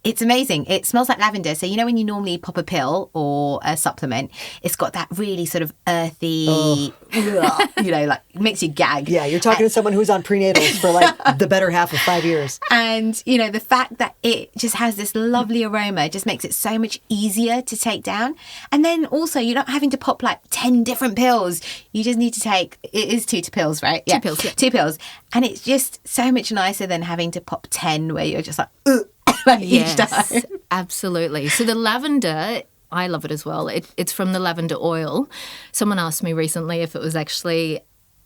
It's amazing. It smells like lavender. So, you know, when you normally pop a pill or a supplement, it's got that really sort of earthy, you know, like makes you gag. Yeah, you're talking to someone who's on prenatals for like the better half of 5 years. And, you know, the fact that it just has this lovely aroma just makes it so much easier to take down. And then also, you're not having to pop like 10 different pills. You just need to take, it is 2 pills, right? Yeah. 2 pills. Yeah. 2 pills. And it's just so much nicer than having to pop 10 where you're just like, ugh. Like each time. Absolutely. So the lavender, I love it as well. It's from the lavender oil. Someone asked me recently if it was actually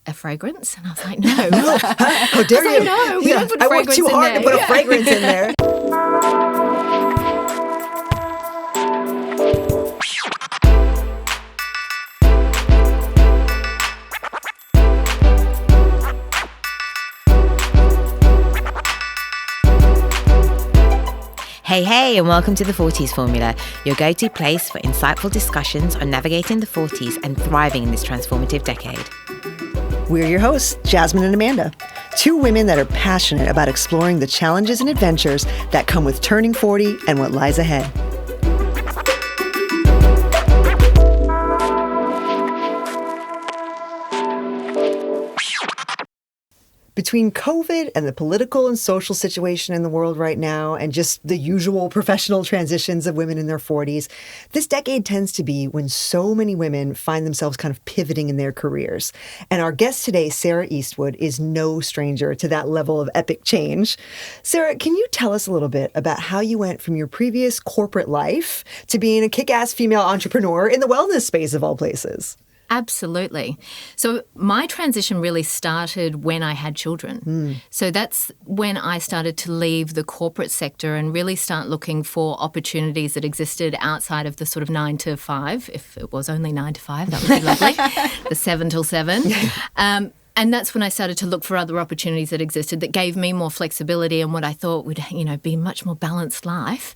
a fragrance, and I was like, no. How dare you? No, we don't put I fragrance worked too in hard there. to put a fragrance in there. Hey, and welcome to the Forties Formula, your go-to place for insightful discussions on navigating the 40s and thriving in this transformative decade. We're your hosts, Jasmin and Amanda, 2 women that are passionate about exploring the challenges and adventures that come with turning 40 and what lies ahead. Between COVID and the political and social situation in the world right now, and just the usual professional transitions of women in their 40s, this decade tends to be when so many women find themselves kind of pivoting in their careers. And our guest today, SARA EASTWOOD, is no stranger to that level of epic change. SARA, can you tell us a little bit about how you went from your previous corporate life to being a kick-ass female entrepreneur in the wellness space of all places? Absolutely. So my transition really started when I had children. So that's when I started to leave the corporate sector and really start looking for opportunities that existed outside of the sort of 9 to 5. If it was only 9 to 5, that would be lovely. The 7 till 7. And that's when I started to look for other opportunities that existed that gave me more flexibility and what I thought would, be a much more balanced life.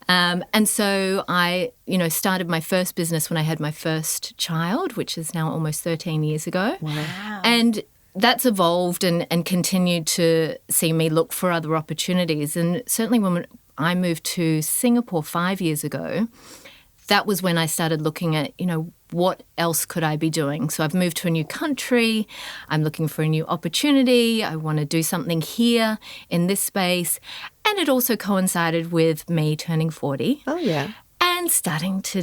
And so I, started my first business when I had my first child, which is now almost 13 years ago. Wow. And that's evolved and continued to see me look for other opportunities. And certainly when I moved to Singapore 5 years ago, that was when I started looking at, what else could I be doing? So I've moved to a new country. I'm looking for a new opportunity. I want to do something here in this space. And it also coincided with me turning 40. Oh, yeah. And starting to,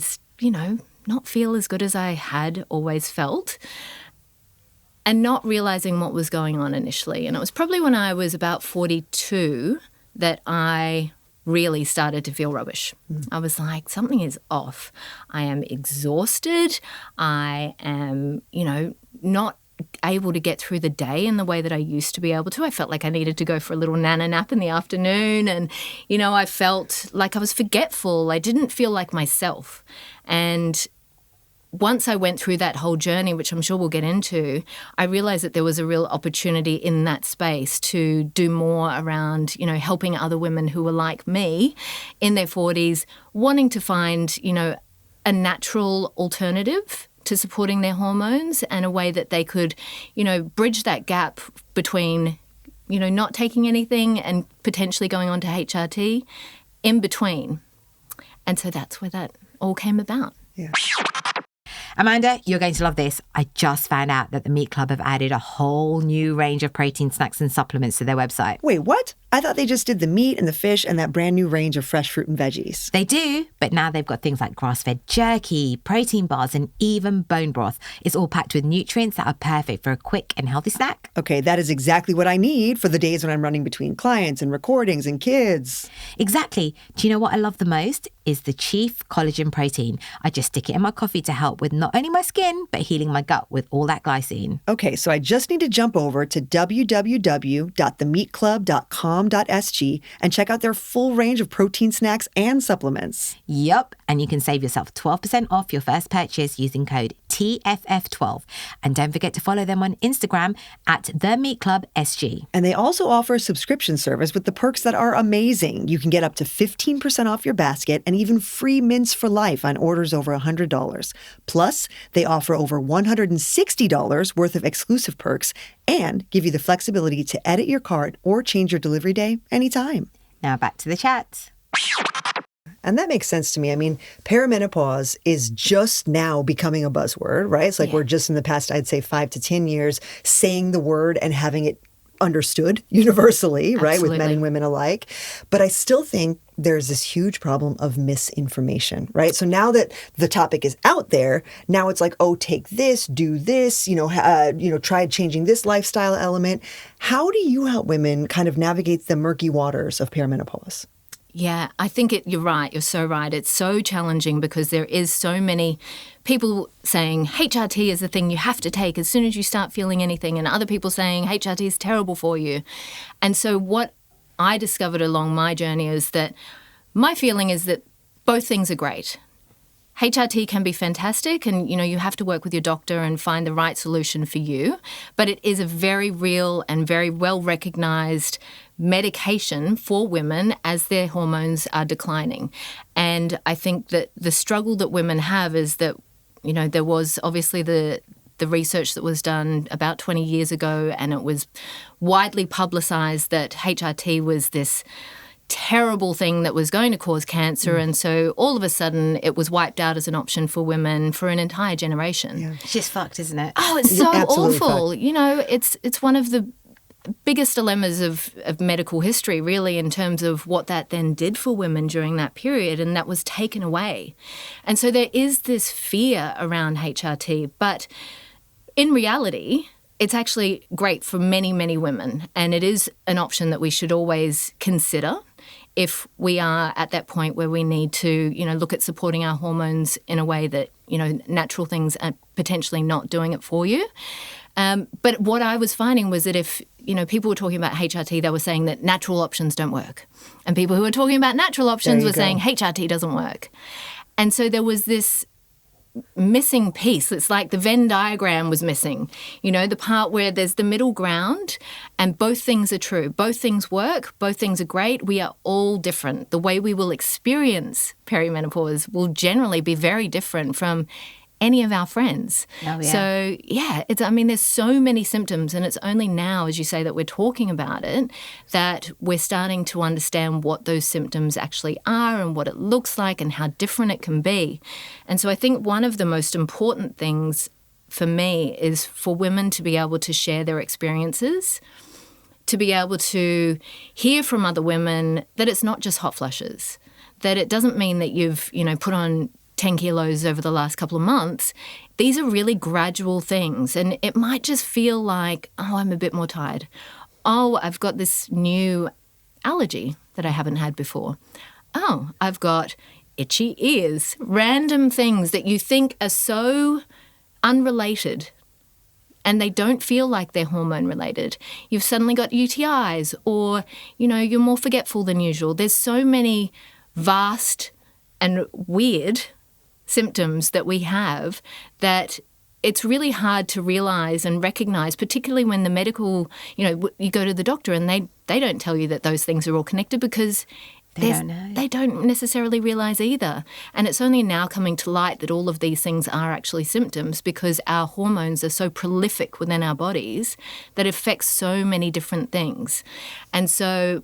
not feel as good as I had always felt. And not realizing what was going on initially. And it was probably when I was about 42 that I really started to feel rubbish. I was like, something is off. I am exhausted. I am, not able to get through the day in the way that I used to be able to. I felt like I needed to go for a little nana nap in the afternoon. And, I felt like I was forgetful. I didn't feel like myself. And once I went through that whole journey, which I'm sure we'll get into, I realized that there was a real opportunity in that space to do more around, helping other women who were like me in their 40s, wanting to find, a natural alternative to supporting their hormones and a way that they could, bridge that gap between, not taking anything and potentially going on to HRT in between. And so that's where that all came about. Yeah. Amanda, you're going to love this. I just found out that the Meat Club have added a whole new range of protein snacks and supplements to their website. Wait, what? I thought they just did the meat and the fish and that brand new range of fresh fruit and veggies. They do, but now they've got things like grass-fed jerky, protein bars, and even bone broth. It's all packed with nutrients that are perfect for a quick and healthy snack. Okay, that is exactly what I need for the days when I'm running between clients and recordings and kids. Exactly. Do you know what I love the most? Is the Chief Collagen Protein. I just stick it in my coffee to help with not only my skin, but healing my gut with all that glycine. Okay, so I just need to jump over to www.themeatclub.com.sg and check out their full range of protein snacks and supplements. Yup, and you can save yourself 12% off your first purchase using code TFF12. And don't forget to follow them on Instagram at @themeatclubsg. And they also offer a subscription service with the perks that are amazing. You can get up to 15% off your basket and even free mints for life on orders over $100. Plus, they offer over $160 worth of exclusive perks and give you the flexibility to edit your cart or change your delivery day anytime. Now back to the chat. And that makes sense to me. I mean, perimenopause is just now becoming a buzzword, right? It's like we're just in the past, I'd say 5 to 10 years, saying the word and having it understood universally, right, with men and women alike. But I still think there's this huge problem of misinformation, right? So now that the topic is out there, now it's like, oh, take this, do this, try changing this lifestyle element. How do you help women kind of navigate the murky waters of perimenopause? Yeah, I think you're right. You're so right. It's so challenging because there is so many people saying HRT is the thing you have to take as soon as you start feeling anything, and other people saying HRT is terrible for you. And so what I discovered along my journey is that my feeling is that both things are great. HRT can be fantastic and, you have to work with your doctor and find the right solution for you, but it is a very real and very well recognised medication for women as their hormones are declining. And I think that the struggle that women have is that, there was obviously the research that was done about 20 years ago, and it was widely publicised that HRT was this terrible thing that was going to cause cancer. And so all of a sudden it was wiped out as an option for women for an entire generation. Yeah. It's just fucked, isn't it? Oh, it's so awful. Fucked. It's one of the biggest dilemmas of medical history, really, in terms of what that then did for women during that period, and that was taken away. And so there is this fear around HRT, but in reality, it's actually great for many, many women, and it is an option that we should always consider if we are at that point where we need to, look at supporting our hormones in a way that, natural things are potentially not doing it for you. But what I was finding was that if, people were talking about HRT, they were saying that natural options don't work. And people who were talking about natural options were saying HRT doesn't work. And so there was this missing piece. It's like the Venn diagram was missing, the part where there's the middle ground and both things are true. Both things work. Both things are great. We are all different. The way we will experience perimenopause will generally be very different from any of our friends. Oh, yeah. So, there's so many symptoms, and it's only now, as you say, that we're talking about it, that we're starting to understand what those symptoms actually are and what it looks like and how different it can be. And so I think one of the most important things for me is for women to be able to share their experiences, to be able to hear from other women that it's not just hot flushes, that it doesn't mean that you've, put on 10 kilos over the last couple of months. These are really gradual things, and it might just feel like, oh, I'm a bit more tired. Oh, I've got this new allergy that I haven't had before. Oh, I've got itchy ears. Random things that you think are so unrelated, and they don't feel like they're hormone related. You've suddenly got UTIs, or, you're more forgetful than usual. There's so many vast and weird symptoms that we have that it's really hard to realise and recognise, particularly when the medical, you go to the doctor and they don't tell you that those things are all connected because they don't necessarily realise either. And it's only now coming to light that all of these things are actually symptoms because our hormones are so prolific within our bodies that it affects so many different things. And so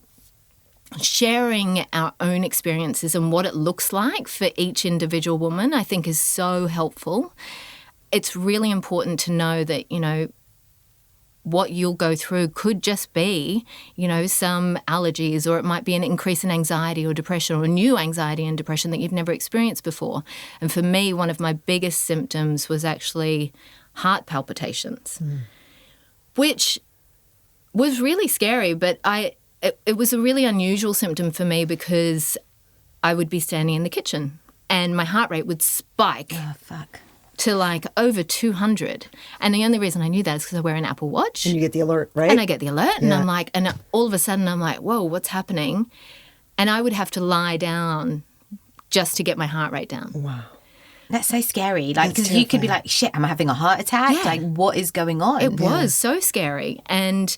sharing our own experiences and what it looks like for each individual woman, I think, is so helpful. It's really important to know that, what you'll go through could just be, some allergies, or it might be an increase in anxiety or depression, or new anxiety and depression that you've never experienced before. And for me, one of my biggest symptoms was actually heart palpitations, which was really scary, but it was a really unusual symptom for me because I would be standing in the kitchen and my heart rate would spike to like over 200. And the only reason I knew that is because I wear an Apple Watch. And you get the alert, right? And I get the alert and I'm like, and all of a sudden I'm like, whoa, what's happening? And I would have to lie down just to get my heart rate down. Wow. That's so scary. Like, because you could be like, shit, am I having a heart attack? Yeah. Like, what is going on? It was so scary. And,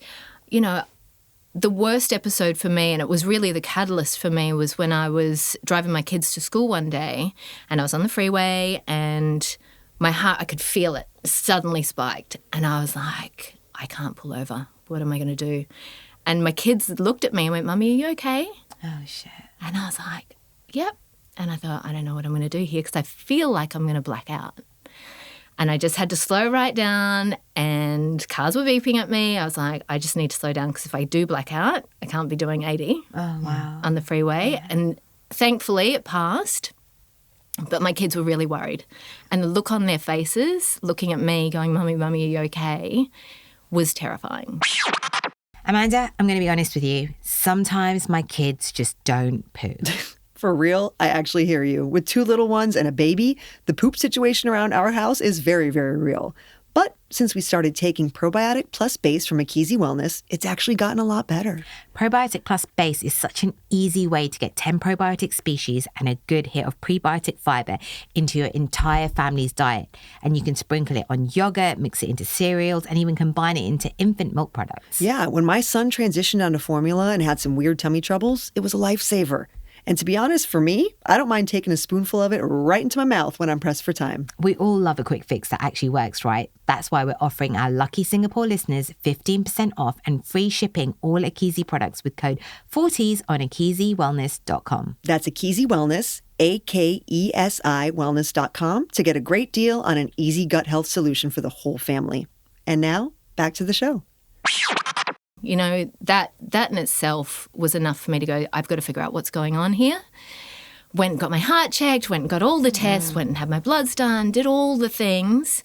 the worst episode for me, and it was really the catalyst for me, was when I was driving my kids to school one day and I was on the freeway and my heart, I could feel it, suddenly spiked. And I was like, I can't pull over. What am I going to do? And my kids looked at me and went, Mummy, are you okay? Oh, shit. And I was like, yep, And I thought, I don't know what I'm going to do here because I feel like I'm going to black out. And I just had to slow right down, and cars were beeping at me. I was like, I just need to slow down because if I do black out, I can't be doing 80 on the freeway. Yeah. And thankfully it passed, but my kids were really worried. And the look on their faces, looking at me, going, Mummy, are you okay, was terrifying. Amanda, I'm going to be honest with you. Sometimes my kids just don't poo. For real, I actually hear you. With 2 little ones and a baby, the poop situation around our house is very, very real. But since we started taking Probiotic Plus Base from Akizi Wellness, it's actually gotten a lot better. Probiotic Plus Base is such an easy way to get 10 probiotic species and a good hit of prebiotic fiber into your entire family's diet. And you can sprinkle it on yogurt, mix it into cereals, and even combine it into infant milk products. Yeah, when my son transitioned onto formula and had some weird tummy troubles, it was a lifesaver. And to be honest, for me, I don't mind taking a spoonful of it right into my mouth when I'm pressed for time. We all love a quick fix that actually works, right? That's why we're offering our lucky Singapore listeners 15% off and free shipping all Akizi products with code Forties on AkiziWellness.com. That's Akizi Wellness, AKESI Wellness.com, to get a great deal on an easy gut health solution for the whole family. And now, back to the show. You know, that in itself was enough for me to go, I've got to figure out what's going on here. Went and got my heart checked, went and got all the tests, went and had my bloods done, did all the things,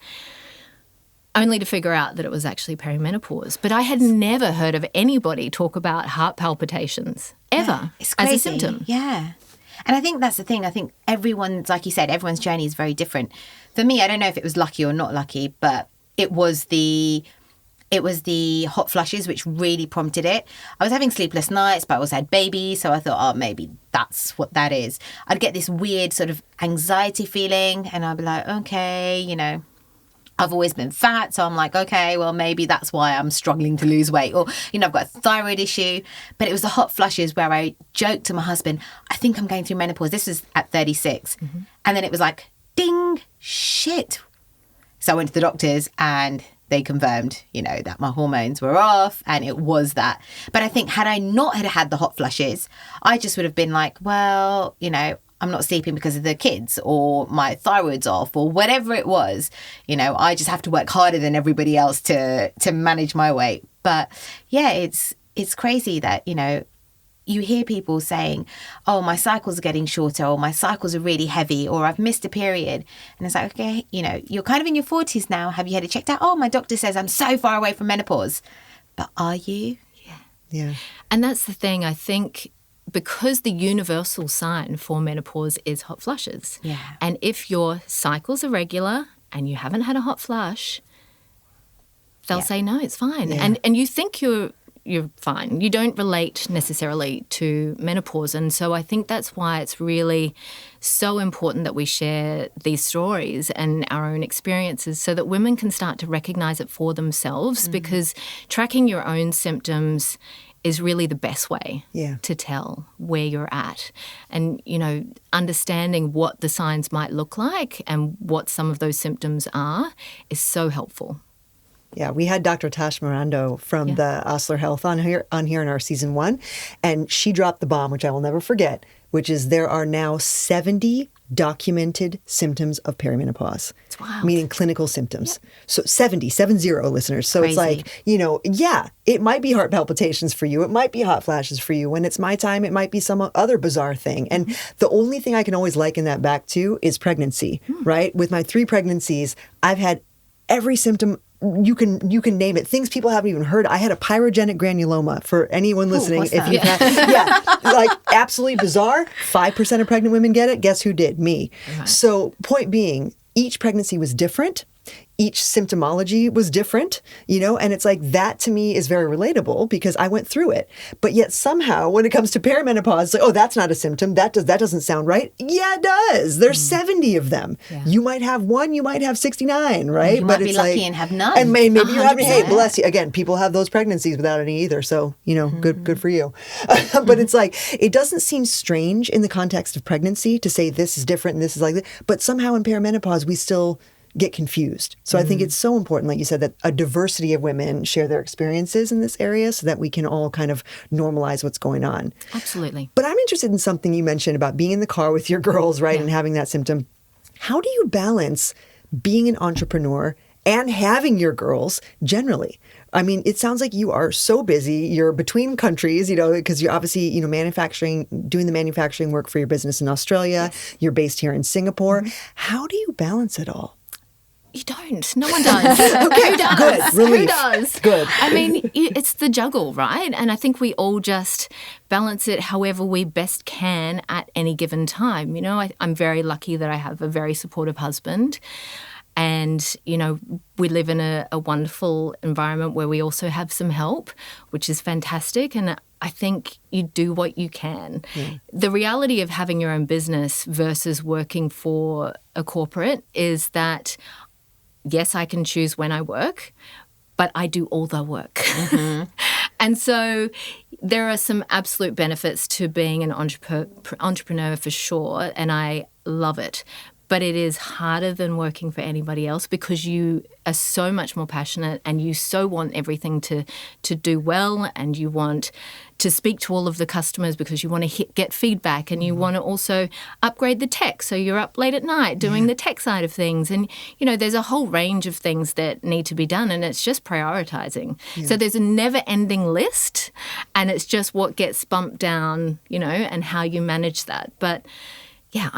only to figure out that it was actually perimenopause. But I had never heard of anybody talk about heart palpitations ever as a symptom. Yeah. And I think that's the thing. I think everyone's, like you said, everyone's journey is very different. For me, I don't know if it was lucky or not lucky, but it was the hot flushes which really prompted it. I was having sleepless nights, but I also had babies, so I thought, oh, maybe that's what that is. I'd get this weird sort of anxiety feeling, and I'd be like, okay, you know, I've always been fat, so I'm like, okay, well, maybe that's why I'm struggling to lose weight. Or, you know, I've got a thyroid issue. But it was the hot flushes where I joked to my husband, I think I'm going through menopause. This was at 36. Mm-hmm. And then it was like, ding, shit. So I went to the doctors and they confirmed, you know, that my hormones were off, and it was that. But I think had I not had the hot flushes, I just would have been like, well, you know, I'm not sleeping because of the kids, or my thyroid's off, or whatever it was. You know, I just have to work harder than everybody else to manage my weight. But yeah, it's crazy that, you know, you hear people saying, oh, my cycles are getting shorter, or my cycles are really heavy, or I've missed a period. And it's like, okay, you know, you're kind of in your 40s now. Have you had it checked out? Oh, my doctor says I'm so far away from menopause. But are you? Yeah. And that's the thing, I think, because the universal sign for menopause is hot flushes. Yeah. And if your cycles are regular and you haven't had a hot flush, they'll say, no, it's fine. Yeah. And you think you're fine. You don't relate necessarily to menopause. And so I think that's why it's really so important that we share these stories and our own experiences so that women can start to recognize it for themselves, because tracking your own symptoms is really the best way to tell where you're at. And, you know, understanding what the signs might look like and what some of those symptoms are is so helpful. Yeah, we had Dr. Tash Mirando from the Osler Health on here in our season 1, and she dropped the bomb, which I will never forget, which is there are now 70 documented symptoms of perimenopause. It's wild. Meaning clinical symptoms. So 70 listeners. So Crazy. It's like, you know, yeah, it might be heart palpitations for you. It might be hot flashes for you. When it's my time, it might be some other bizarre thing. And the only thing I can always liken that back to is pregnancy, right? With my 3 pregnancies, I've had every symptom you can name it. Things people haven't even heard. I had a pyrogenic granuloma, for anyone listening. What's if that? you've had, like absolutely bizarre. 5% of pregnant women get it. Guess who did? Me. Right. So point being, each pregnancy was different. Each symptomology was different, you know, and it's like that to me is very relatable because I went through it. But yet somehow when it comes to perimenopause, it's like, oh, that's not a symptom. That doesn't sound right. Yeah, it does. There's 70 of them. Yeah. You might have 1, you might have 69, right? You might be lucky and have none. And maybe you have, hey, bless you. Again, people have those pregnancies without any either. So, you know, good for you. But it's like, it doesn't seem strange in the context of pregnancy to say this is different and this is like this. But somehow in perimenopause, we still get confused. So I think it's so important, like you said, that a diversity of women share their experiences in this area so that we can all kind of normalize what's going on. Absolutely. But I'm interested in something you mentioned about being in the car with your girls, right, and having that symptom. How do you balance being an entrepreneur and having your girls generally? I mean, it sounds like you are so busy. You're between countries, because you're obviously, doing the manufacturing work for your business in Australia. Yes. You're based here in Singapore. How do you balance it all? You don't. No one does. Okay, Who does? good. Relief. Who does? Good. I mean, it's the juggle, right? And I think we all just balance it however we best can at any given time. I'm very lucky that I have a very supportive husband. And, we live in a wonderful environment where we also have some help, which is fantastic. And I think you do what you can. Yeah. The reality of having your own business versus working for a corporate is that, yes, I can choose when I work, but I do all the work. Mm-hmm. And so there are some absolute benefits to being an entrepreneur for sure, and I love it. But it is harder than working for anybody else because you are so much more passionate and you so want everything to do well, and you want to speak to all of the customers because you want to get feedback, and you want to also upgrade the tech. So you're up late at night doing the tech side of things. And, there's a whole range of things that need to be done, and it's just prioritizing. Yeah. So there's a never-ending list, and it's just what gets bumped down, and how you manage that. But yeah,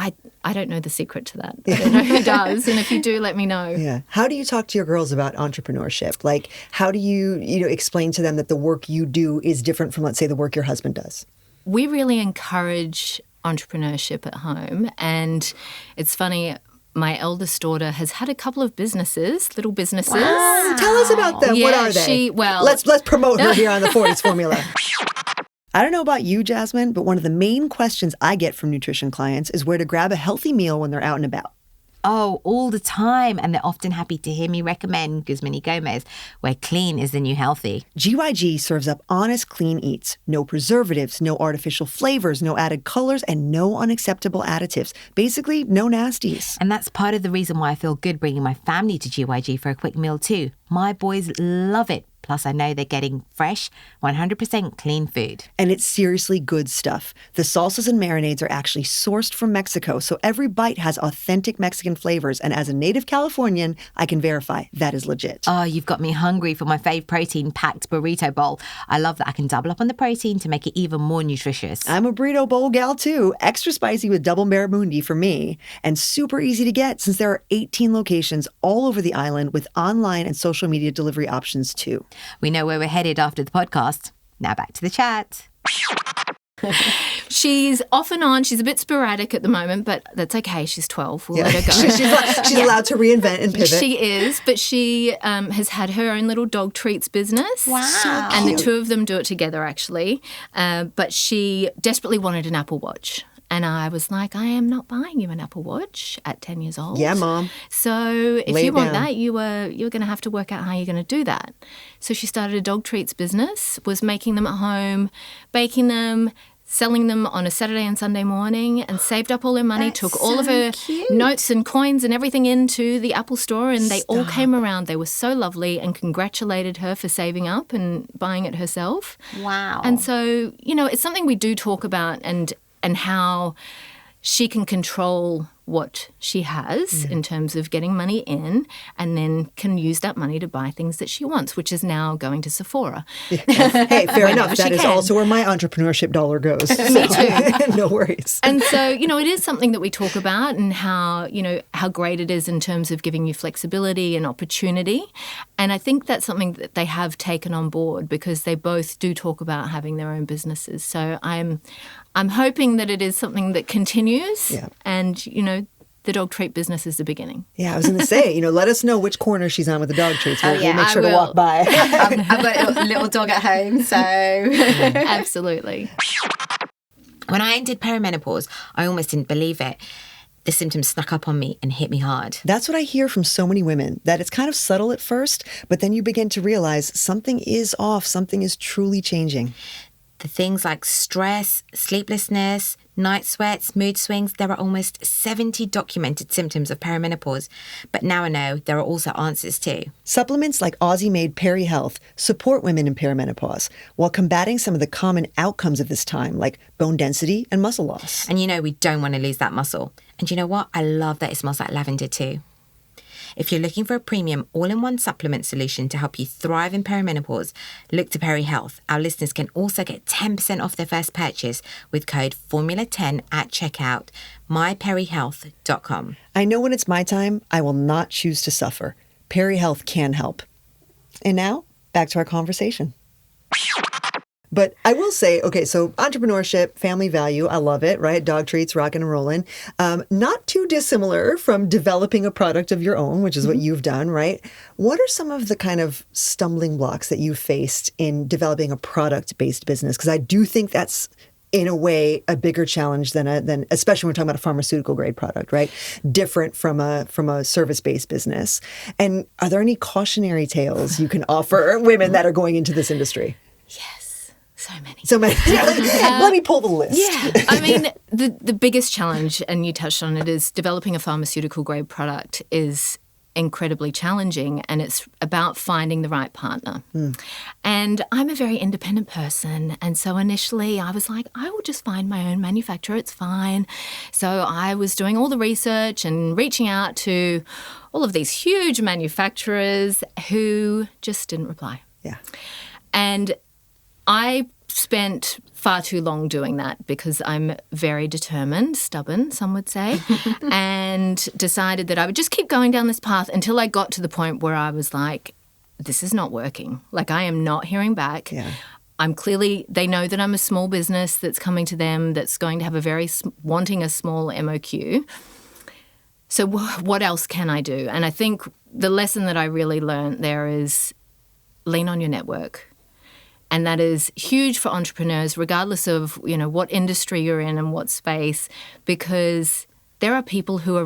I don't know the secret to that. I don't know who does. And if you do, let me know. Yeah. How do you talk to your girls about entrepreneurship? Like, how do you, explain to them that the work you do is different from, let's say, the work your husband does? We really encourage entrepreneurship at home. And it's funny, my eldest daughter has had a couple of little businesses. Wow. Tell us about them. Yeah, what are they? Let's promote her here on the Forties Formula. I don't know about you, Jasmin, but one of the main questions I get from nutrition clients is where to grab a healthy meal when they're out and about. Oh, all the time. And they're often happy to hear me recommend Guzmini Gomez, where clean is the new healthy. GYG serves up honest, clean eats. No preservatives, no artificial flavors, no added colors, and no unacceptable additives. Basically, no nasties. And that's part of the reason why I feel good bringing my family to GYG for a quick meal too. My boys love it. Plus, I know they're getting fresh, 100% clean food. And it's seriously good stuff. The salsas and marinades are actually sourced from Mexico, so every bite has authentic Mexican flavors. And as a native Californian, I can verify that is legit. Oh, you've got me hungry for my fave protein-packed burrito bowl. I love that I can double up on the protein to make it even more nutritious. I'm a burrito bowl gal too. Extra spicy with double barramundi for me. And super easy to get since there are 18 locations all over the island with online and social media delivery options too. We know where we're headed after the podcast. Now back to the chat. She's off and on. She's a bit sporadic at the moment, but that's okay. She's 12. We'll let her go. She's allowed to reinvent and pivot. She is, but she has had her own little dog treats business. Wow. So and the two of them do it together, actually. But she desperately wanted an Apple Watch. And I was like, I am not buying you an Apple Watch at 10 years old. Yeah, Mom. So if you want that, you're going to have to work out how you're going to do that. So she started a dog treats business, was making them at home, baking them, selling them on a Saturday and Sunday morning, and saved up all her money, took all of her notes and coins and everything into the Apple store, and they all came around. They were so lovely and congratulated her for saving up and buying it herself. Wow. And so, it's something we do talk about, and how she can control what she has in terms of getting money in, and then can use that money to buy things that she wants, which is now going to Sephora. Hey, fair enough. That is also where my entrepreneurship dollar goes. Me too. No worries. And so, it is something that we talk about, and how great it is in terms of giving you flexibility and opportunity. And I think that's something that they have taken on board, because they both do talk about having their own businesses. So I'm hoping that it is something that continues. Yeah. And, the dog treat business is the beginning. Yeah, I was going to say, let us know which corner she's on with the dog treats. We'll make sure to walk by. I've got a little dog at home, so... Absolutely. When I entered perimenopause, I almost didn't believe it. The symptoms snuck up on me and hit me hard. That's what I hear from so many women, that it's kind of subtle at first, but then you begin to realize something is off, something is truly changing. The things like stress, sleeplessness, night sweats, mood swings, there are almost 70 documented symptoms of perimenopause. But now I know there are also answers too. Supplements like Aussie-made Peri Health support women in perimenopause while combating some of the common outcomes of this time, like bone density and muscle loss. And we don't want to lose that muscle. And you know what? I love that it smells like lavender too. If you're looking for a premium all-in-one supplement solution to help you thrive in perimenopause, look to Peri Health. Our listeners can also get 10% off their first purchase with code FORMULA10 at checkout, myperihealth.com. I know when it's my time, I will not choose to suffer. Peri Health can help. And now, back to our conversation. But I will say, okay, so entrepreneurship, family value, I love it, right? Dog treats, rocking and rolling. Not too dissimilar from developing a product of your own, which is what you've done, right? What are some of the kind of stumbling blocks that you faced in developing a product-based business? Because I do think that's, in a way, a bigger challenge than especially when we're talking about a pharmaceutical grade product, right? Different from a service-based business. And are there any cautionary tales you can offer women that are going into this industry? Yes. So many. Let me pull the list. Yeah. I mean, the biggest challenge, and you touched on it, is developing a pharmaceutical grade product is incredibly challenging, and it's about finding the right partner. And I'm a very independent person, and so initially I was like, I will just find my own manufacturer, it's fine. So I was doing all the research and reaching out to all of these huge manufacturers who just didn't reply. Yeah. And I spent far too long doing that because I'm very determined, stubborn, some would say, and decided that I would just keep going down this path until I got to the point where I was like, this is not working. Like, I am not hearing back. Yeah. They know that I'm a small business that's coming to them that's going to have wanting a small MOQ. So what else can I do? And I think the lesson that I really learned there is lean on your network. And that is huge for entrepreneurs, regardless of, what industry you're in and what space, because there are people who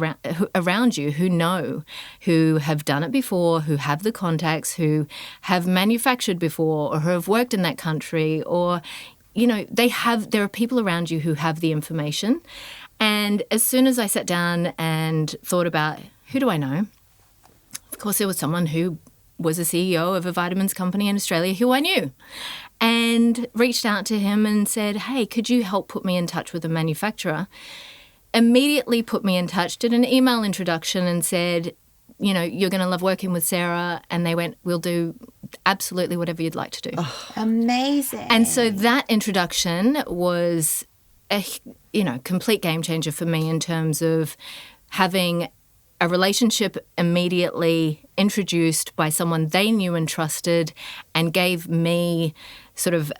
around you who know, who have done it before, who have the contacts, who have manufactured before, or who have worked in that country, or, there are people around you who have the information. And as soon as I sat down and thought about who do I know, of course there was someone who was a CEO of a vitamins company in Australia who I knew, and reached out to him and said, hey, could you help put me in touch with a manufacturer? Immediately put me in touch, did an email introduction and said, you're going to love working with Sarah. And they went, we'll do absolutely whatever you'd like to do. Oh, amazing. And so that introduction was a complete game changer for me in terms of having a relationship immediately introduced by someone they knew and trusted, and gave me sort of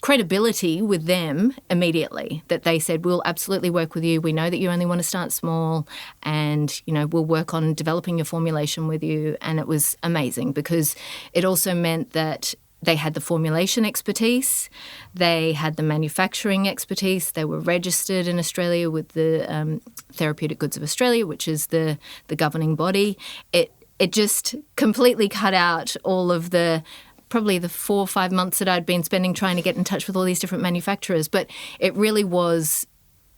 credibility with them immediately, that they said, we'll absolutely work with you. We know that you only want to start small, and, we'll work on developing your formulation with you. And it was amazing because it also meant that they had the formulation expertise, they had the manufacturing expertise, they were registered in Australia with the Therapeutic Goods of Australia, which is the governing body. It just completely cut out all of probably the 4 or 5 months that I'd been spending trying to get in touch with all these different manufacturers. But it really was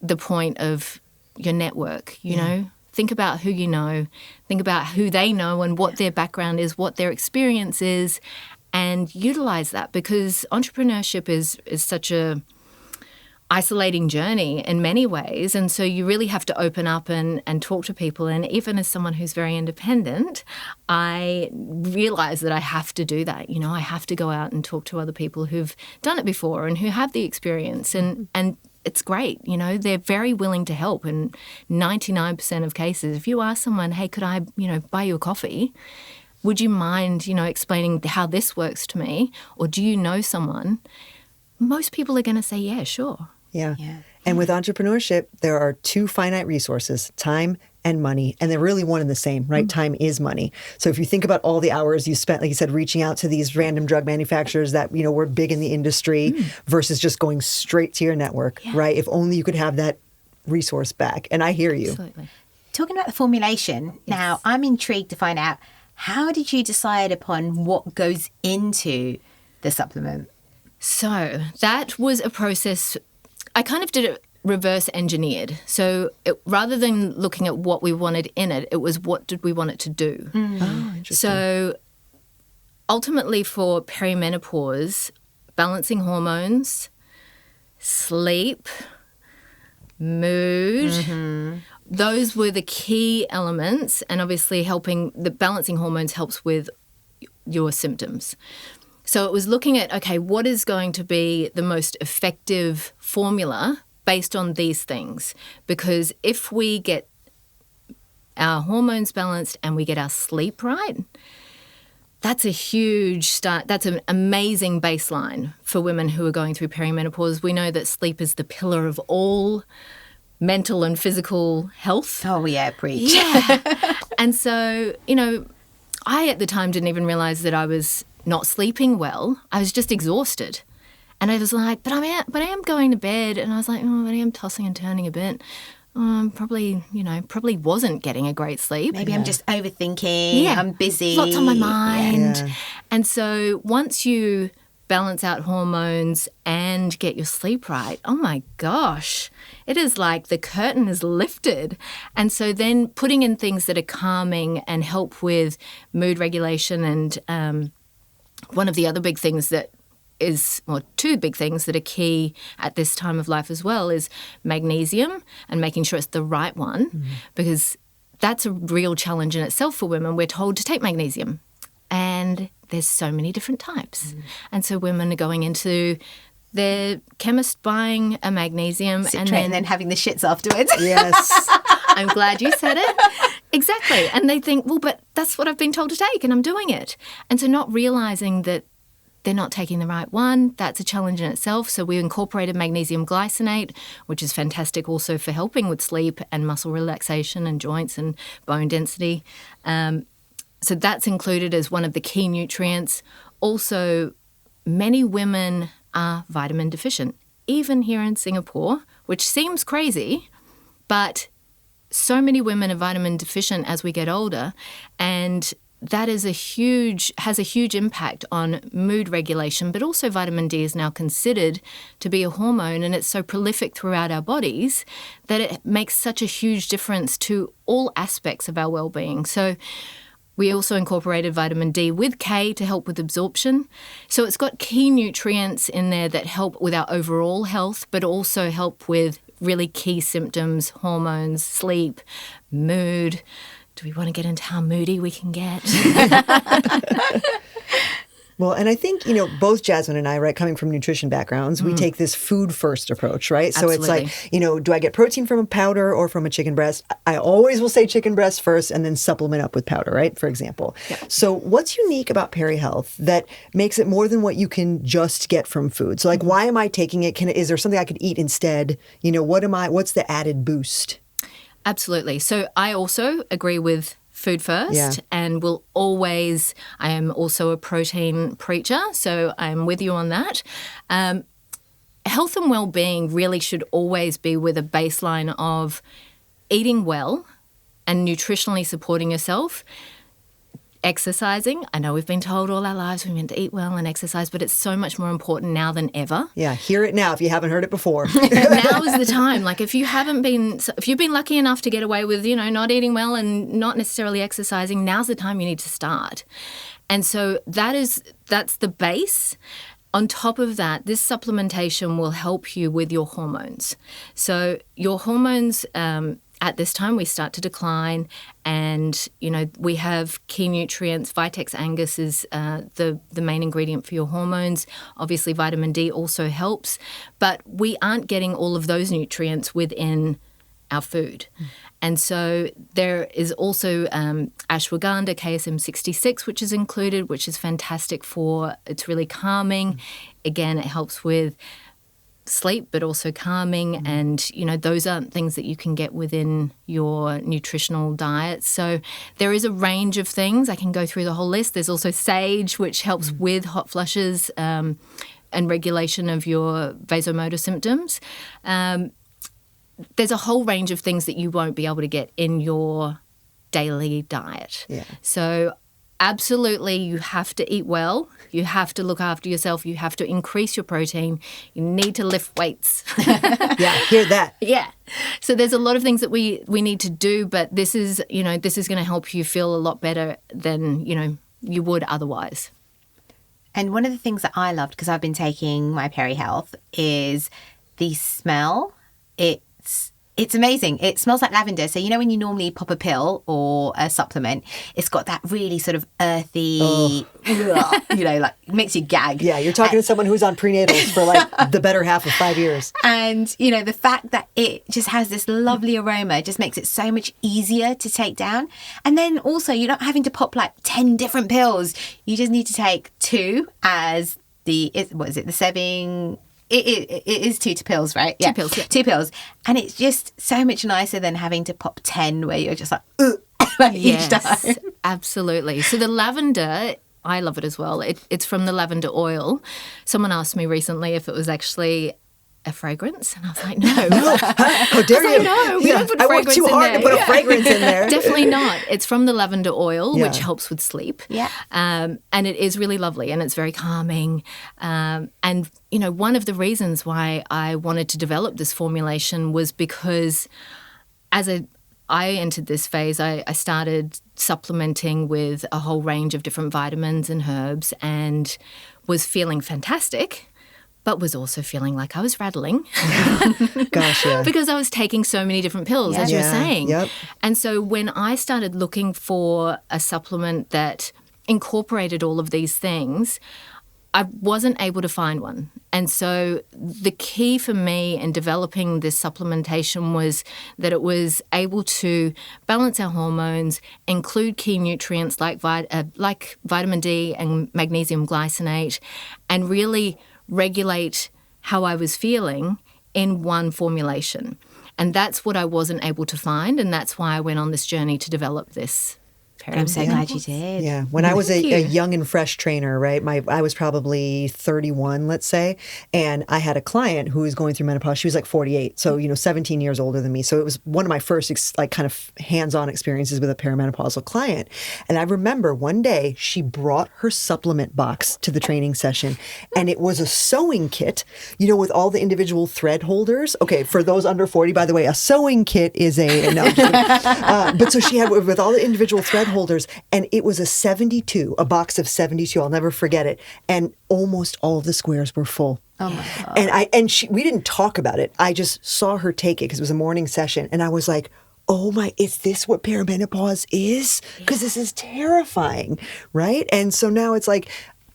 the point of your network, you know. Think about who you know, think about who they know and what their background is, what their experience is, and utilize that, because entrepreneurship is such a isolating journey in many ways. And so you really have to open up and talk to people. And even as someone who's very independent, I realize that I have to do that. I have to go out and talk to other people who've done it before and who have the experience. And it's great. They're very willing to help. In 99% of cases, if you ask someone, hey, could I, buy you a coffee? Would you mind, explaining how this works to me? Or do you know someone? Most people are going to say, yeah, sure. Yeah. And with entrepreneurship, there are two finite resources, time and money. And they're really one and the same, right? Time is money. So if you think about all the hours you spent, like you said, reaching out to these random drug manufacturers that, were big in the industry versus just going straight to your network, right? If only you could have that resource back. And I hear you. Absolutely. Talking about the formulation, now I'm intrigued to find out, how did you decide upon what goes into the supplement? So that was a process. I kind of did it reverse engineered. So rather than looking at what we wanted in it, it was what did we want it to do. Oh, interesting. So ultimately for perimenopause, balancing hormones, sleep, mood, those were the key elements, and obviously the balancing hormones helps with your symptoms. So it was looking at, okay, what is going to be the most effective formula based on these things? Because if we get our hormones balanced and we get our sleep right, that's a huge start. That's an amazing baseline for women who are going through perimenopause. We know that sleep is the pillar of all mental and physical health. Oh, yeah, preach. Yeah. And so, I at the time didn't even realize that I was not sleeping well. I was just exhausted. And I was like, but I am going to bed. And I was like, but I am tossing and turning a bit. Probably wasn't getting a great sleep. Maybe I'm just overthinking. Yeah. I'm busy. Lots on my mind. Yeah. And so once you balance out hormones and get your sleep right, oh my gosh, it is like the curtain is lifted. And so then putting in things that are calming and help with mood regulation, and one of the other big things that is, or two big things that are key at this time of life as well, is magnesium and making sure it's the right one, because that's a real challenge in itself for women. We're told to take magnesium, and there's so many different types. And so women are going into their chemist buying a magnesium and then having the shits afterwards. Yes. I'm glad you said it. Exactly. And they think, well, but that's what I've been told to take and I'm doing it. And so not realizing that they're not taking the right one, that's a challenge in itself. So we incorporated magnesium glycinate, which is fantastic also for helping with sleep and muscle relaxation and joints and bone density. So that's included as one of the key nutrients. Also, many women are vitamin deficient, even here in Singapore, which seems crazy, but so many women are vitamin deficient as we get older, and that has a huge impact on mood regulation. But also vitamin D is now considered to be a hormone, and it's so prolific throughout our bodies that it makes such a huge difference to all aspects of our well-being. So we also incorporated vitamin D with K to help with absorption. So it's got key nutrients in there that help with our overall health, but also help with really key symptoms, hormones, sleep, mood. Do we want to get into how moody we can get? Well, and I think, both Jasmin and I, right, coming from nutrition backgrounds, we take this food first approach, right? So Absolutely. It's like, do I get protein from a powder or from a chicken breast? I always will say chicken breast first and then supplement up with powder, right? For example. Yep. So what's unique about PeriHealth that makes it more than what you can just get from food? So why am I taking it? Is there something I could eat instead? What's the added boost? Absolutely. So I also agree with food first, and I am also a protein preacher, so I'm with you on that. Health and well-being really should always be with a baseline of eating well and nutritionally supporting yourself. Exercising. I know we've been told all our lives we're meant to eat well and exercise, but it's so much more important now than ever. Yeah, hear it now if you haven't heard it before. Now is the time. If you've been lucky enough to get away with, not eating well and not necessarily exercising, now's the time you need to start. And so that's the base. On top of that, this supplementation will help you with your hormones. So your hormones, at this time, we start to decline, and we have key nutrients. Vitex Angus is the main ingredient for your hormones. Obviously, vitamin D also helps, but we aren't getting all of those nutrients within our food. And so there is also ashwagandha, KSM 66, which is included, which is fantastic it's really calming. Again, it helps with sleep, but also calming, and those aren't things that you can get within your nutritional diet. So there is a range of things. I can go through the whole list. There's also sage, which helps with hot flushes and regulation of your vasomotor symptoms. There's a whole range of things that you won't be able to get in your daily diet. Yeah. So absolutely, you have to eat well. You have to look after yourself. You have to increase your protein. You need to lift weights. Yeah, hear that. Yeah. So there's a lot of things that we need to do, but this is going to help you feel a lot better than, you would otherwise. And one of the things that I loved, because I've been taking my PeriHealth, is the smell. It's amazing. It smells like lavender. So, when you normally pop a pill or a supplement, it's got that really sort of earthy, like makes you gag. Yeah, you're talking to someone who's on prenatals for like the better half of 5 years. And, the fact that it just has this lovely aroma just makes it so much easier to take down. And then also, you're not having to pop like 10 different pills. You just need to take 2 as the serving. It is 2 pills, right? Yeah. 2 pills. Yeah. 2 pills. And it's just so much nicer than having to pop 10 where you're just like, each time. Absolutely. So the lavender, I love it as well. It's from the lavender oil. Someone asked me recently if it was actually a fragrance, and I was like, no. How dare you? No, we don't put I fragrance worked too in hard there. to put a fragrance in there. Definitely not. It's from the lavender oil, Yeah. which helps with sleep. Yeah. And it is really lovely, and it's very calming. And, one of the reasons why I wanted to develop this formulation was because as I entered this phase, I started supplementing with a whole range of different vitamins and herbs and was feeling fantastic, but was also feeling like I was rattling. Gosh, yeah. Because I was taking so many different pills, as you were saying. Yep. And so when I started looking for a supplement that incorporated all of these things, I wasn't able to find one. And so the key for me in developing this supplementation was that it was able to balance our hormones, include key nutrients like vitamin D and magnesium glycinate, and really regulate how I was feeling in one formulation. And that's what I wasn't able to find, and that's why I went on this journey to develop this. I'm so glad you did. Yeah. When I was a young and fresh trainer, right, I was probably 31, let's say, and I had a client who was going through menopause. She was like 48, so, 17 years older than me. So it was one of my first kind of hands-on experiences with a perimenopausal client. And I remember one day she brought her supplement box to the training session, and it was a sewing kit, with all the individual thread holders. Okay, for those under 40, by the way, a sewing kit is but so she had with all the individual thread holders, and it was a box of 72. I'll never forget it. And almost all of the squares were full. Oh my God. And we didn't talk about it. I just saw her take it because it was a morning session. And I was like, oh my, is this what perimenopause is? Because this is terrifying, right? And so now it's like,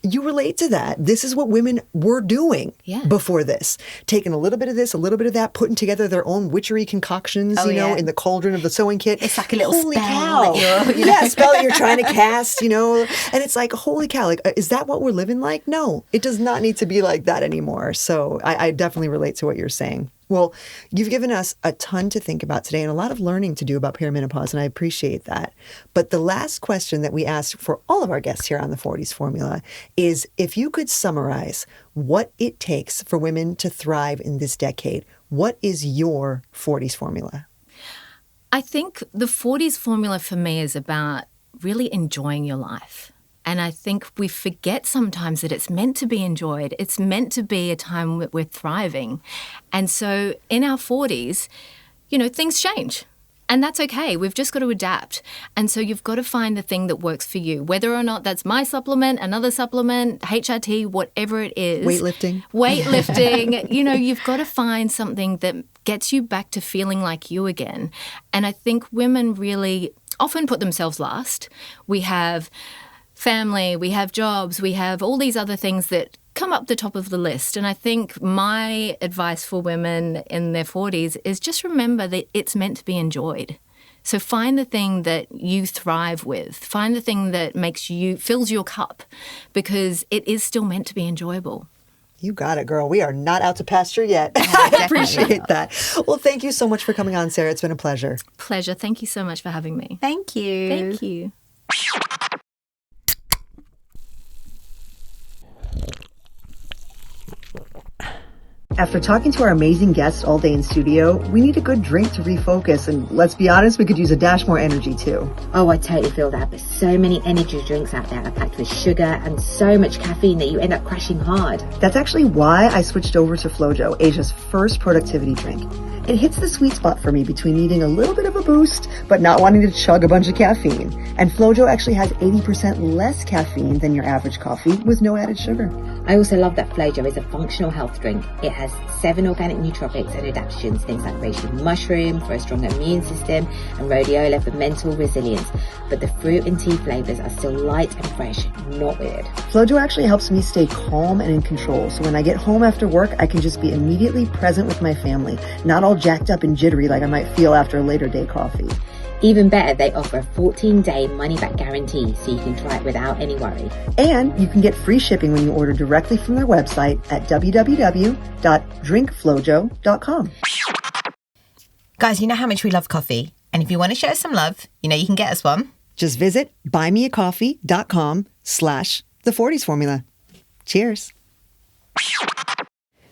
you relate to that. This is what women were doing before this. Taking a little bit of this, a little bit of that, putting together their own witchery concoctions, in the cauldron of the sewing kit. It's like a little holy spell. Cow. Spell that you're trying to cast, And it's like, holy cow, is that what we're living like? No, it does not need to be like that anymore. So I definitely relate to what you're saying. Well, you've given us a ton to think about today and a lot of learning to do about perimenopause, and I appreciate that. But the last question that we ask for all of our guests here on the Forties Formula is, if you could summarize what it takes for women to thrive in this decade, what is your Forties formula? I think the 40s formula for me is about really enjoying your life. And I think we forget sometimes that it's meant to be enjoyed. It's meant to be a time that we're thriving. And so in our 40s, things change. And that's okay. We've just got to adapt. And so you've got to find the thing that works for you, whether or not that's my supplement, another supplement, HRT, whatever it is. Weightlifting. You've got to find something that gets you back to feeling like you again. And I think women really often put themselves last. We have family, we have jobs, we have all these other things that come up the top of the list. And I think my advice for women in their 40s is just remember that it's meant to be enjoyed. So find the thing that you thrive with. Find the thing that fills your cup, because it is still meant to be enjoyable. You got it, girl. We are not out to pasture yet. I appreciate that. Well, thank you so much for coming on, Sarah. It's been a pleasure. Pleasure. Thank you so much for having me. Thank you. Thank you. After talking to our amazing guests all day in studio, we need a good drink to refocus, and let's be honest, we could use a dash more energy too. Oh, I totally feel that, but so many energy drinks out there are packed with sugar and so much caffeine that you end up crashing hard. That's actually why I switched over to FloJo, Asia's first productivity drink. It hits the sweet spot for me between needing a little bit of a boost, but not wanting to chug a bunch of caffeine. And FloJo actually has 80% less caffeine than your average coffee with no added sugar. I also love that FloJo is a functional health drink. It has 7 organic nootropics and adaptogens, things like reishi mushroom for a stronger immune system and rhodiola for mental resilience. But the fruit and tea flavors are still light and fresh, not weird. FloJo actually helps me stay calm and in control. So when I get home after work, I can just be immediately present with my family, not all jacked up and jittery like I might feel after a later day coffee. Even better, they offer a 14-day money-back guarantee, so you can try it without any worry. And you can get free shipping when you order directly from their website at www.drinkflojo.com. Guys, you know how much we love coffee. And if you want to show us some love, you know you can get us one. Just visit buymeacoffee.com/the40s formula. Cheers.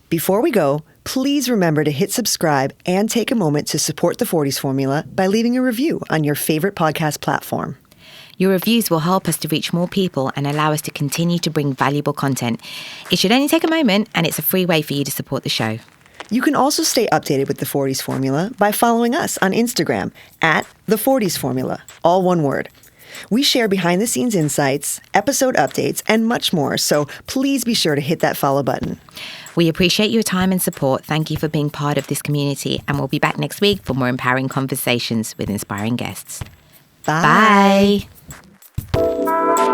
Before we go, please remember to hit subscribe and take a moment to support the 40s formula by leaving a review on your favorite podcast platform. Your reviews will help us to reach more people and allow us to continue to bring valuable content. It should only take a moment, and it's a free way for you to support the show. You can also stay updated with the 40s formula by following us on Instagram at the 40s formula, all one word. We share behind-the-scenes insights, episode updates, and much more, so please be sure to hit that follow button. We appreciate your time and support. Thank you for being part of this community, and we'll be back next week for more empowering conversations with inspiring guests. Bye. Bye.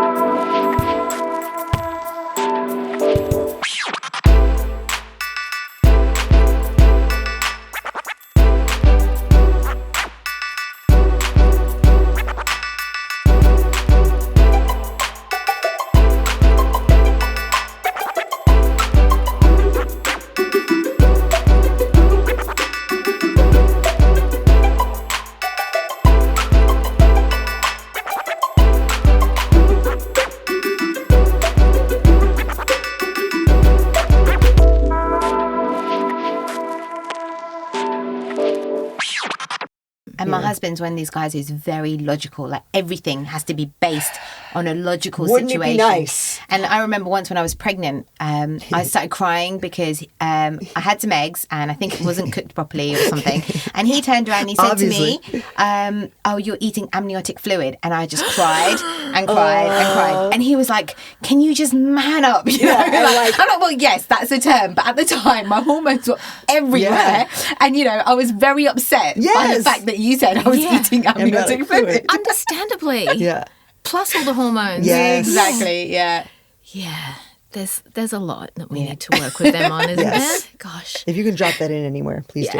And my husband's one of these guys who's very logical. Like everything has to be based on a logical Wouldn't situation. it be nice? And I remember once when I was pregnant, I started crying because I had some eggs and I think it wasn't cooked properly or something. And he turned around and he said to me, "Oh, you're eating amniotic fluid." And I just cried and cried and cried. And he was like, "Can you just man up?" You know? I'm like, well, yes, that's a term. But at the time, my hormones were everywhere. Yeah. And, you know, I was very upset by the fact that you said I was eating amniotic fluid. Understandably. Yeah. Plus all the hormones. Yes. Exactly, yeah. Yeah. There's a lot that we need to work with them on, isn't Yes. there? Gosh. If you can drop that in anywhere, please do.